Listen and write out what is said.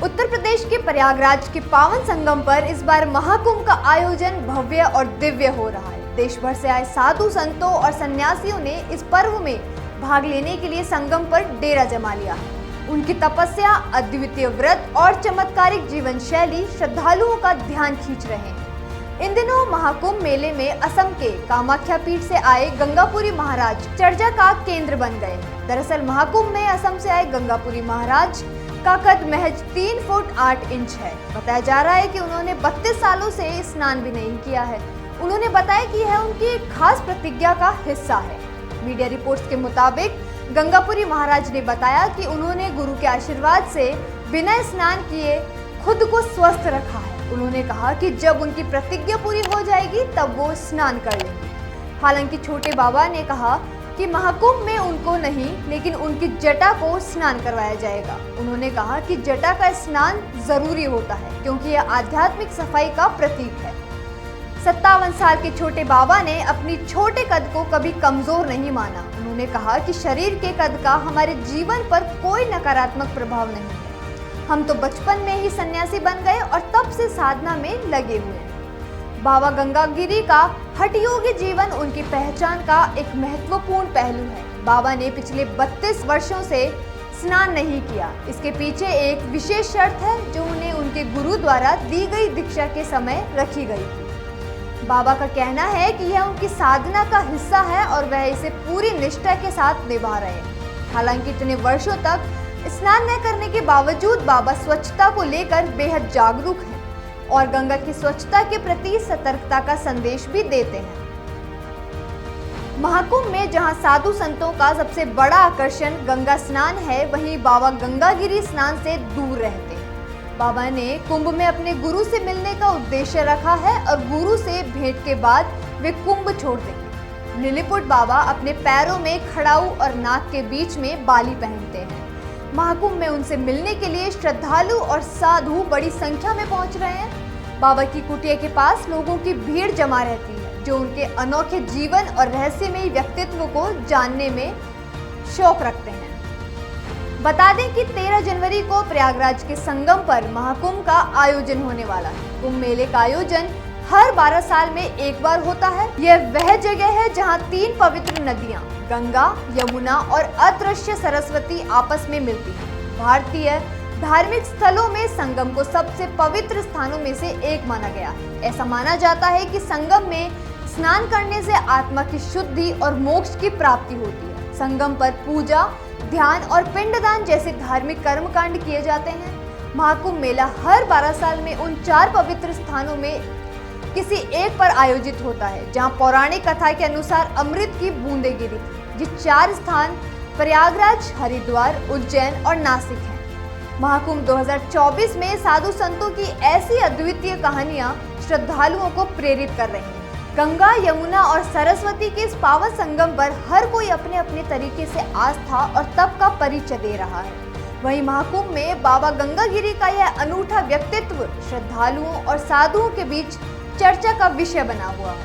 उत्तर प्रदेश के प्रयागराज के पावन संगम पर इस बार महाकुंभ का आयोजन भव्य और दिव्य हो रहा है। देश भर से आए साधु संतों और सन्यासियों ने इस पर्व में भाग लेने के लिए संगम पर डेरा जमा लिया है। उनकी तपस्या, अद्वितीय व्रत और चमत्कारिक जीवन शैली श्रद्धालुओं का ध्यान खींच रहे हैं। इन दिनों महाकुंभ मेले में असम के कामाख्या पीठ से आए गंगापुरी महाराज चर्चा का केंद्र बन गए। दरअसल महाकुंभ में असम से आए गंगापुरी महाराज का कद महज 3 फुट 8 इंच है। बताया जा रहा है कि उन्होंने 32 सालों से स्नान भी नहीं किया है। उन्होंने बताया कि यह उनकी एक खास प्रतिज्ञा का हिस्सा है। मीडिया रिपोर्ट्स के मुताबिक गंगापुरी महाराज ने बताया कि उन्होंने गुरु के आशीर्वाद से बिना स्नान किए खुद को स्वस्थ रखा है। उन्होंने कहा कि जब उनकी प्रतिज्ञा पूरी हो जाएगी तब वो स्नान कर लेंगे। हालांकि छोटे बाबा ने कहा कि महाकुंभ में उनको नहीं लेकिन उनकी जटा को स्नान करवाया जाएगा। उन्होंने कहा कि जटा का स्नान जरूरी होता है क्योंकि यह आध्यात्मिक सफाई का प्रतीक है। 57 साल के छोटे बाबा ने अपनी छोटे कद को कभी कमजोर नहीं माना। उन्होंने कहा कि शरीर के कद का हमारे जीवन पर कोई नकारात्मक प्रभाव नहीं है। हम तो बचपन में ही सन्यासी बन गए और तब से साधना में लगे हुए हैं। बाबा गंगागिरी का हठयोगी जीवन उनकी पहचान का एक महत्वपूर्ण पहलू है। बाबा ने पिछले 32 वर्षों से स्नान नहीं किया। इसके पीछे एक विशेष शर्त है जो उन्हें उनके गुरु द्वारा दी गई दीक्षा के समय रखी गई थी। बाबा का कहना है कि यह उनकी साधना का हिस्सा है और वह इसे पूरी निष्ठा के साथ निभा रहे हैं। हालांकि इतने वर्षों तक स्नान न करने के बावजूद बाबा स्वच्छता को लेकर बेहद जागरूक हैं और गंगा की स्वच्छता के प्रति सतर्कता का संदेश भी देते हैं। महाकुंभ में जहां साधु संतों का सबसे बड़ा आकर्षण गंगा स्नान है, वहीं बाबा गंगागिरी स्नान से दूर रहते हैं। बाबा ने कुंभ में अपने गुरु से मिलने का उद्देश्य रखा है और गुरु से भेंट के बाद वे कुंभ छोड़ देंगे। लिलीपुट बाबा अपने पैरों में खड़ाऊ और नाक के बीच में बाली पहनते हैं। महाकुंभ में उनसे मिलने के लिए श्रद्धालु और साधु बड़ी संख्या में पहुंच रहे हैं। बाबा की कुटिया के पास लोगों की भीड़ जमा रहती है जो उनके अनोखे जीवन और रहस्यमयी व्यक्तित्व को जानने में शौक रखते हैं। बता दें कि 13 जनवरी को प्रयागराज के संगम पर महाकुंभ का आयोजन होने वाला है। कुंभ मेले का आयोजन हर 12 साल में एक बार होता है। यह वह जगह है जहां 3 पवित्र नदियां गंगा, यमुना और अदृश्य सरस्वती आपस में मिलती हैं। भारतीय धार्मिक स्थलों में संगम को सबसे पवित्र स्थानों में से एक माना गया है। ऐसा माना जाता है कि संगम में स्नान करने से आत्मा की शुद्धि और मोक्ष की प्राप्ति होती है। संगम पर पूजा, ध्यान और पिंडदान जैसे धार्मिक कर्मकांड किए जाते हैं। महाकुंभ मेला हर 12 साल में उन 4 पवित्र स्थानों में किसी एक पर आयोजित होता है जहां पौराणिक कथा के अनुसार अमृत की बूंदें गिरी थी। ये 4 स्थान प्रयागराज, हरिद्वार, उज्जैन और नासिक हैं। महाकुंभ 2024 में साधु संतों की ऐसी अद्वितीय कहानियां श्रद्धालुओं को प्रेरित कर रही हैं। गंगा, यमुना और सरस्वती के इस पावन संगम पर हर कोई अपने अपने तरीके से आस्था और तप का परिचय दे रहा है। वहीं महाकुंभ में बाबा गंगागिरी का यह अनूठा व्यक्तित्व श्रद्धालुओं और साधुओं के बीच चर्चा का विषय बना हुआ है।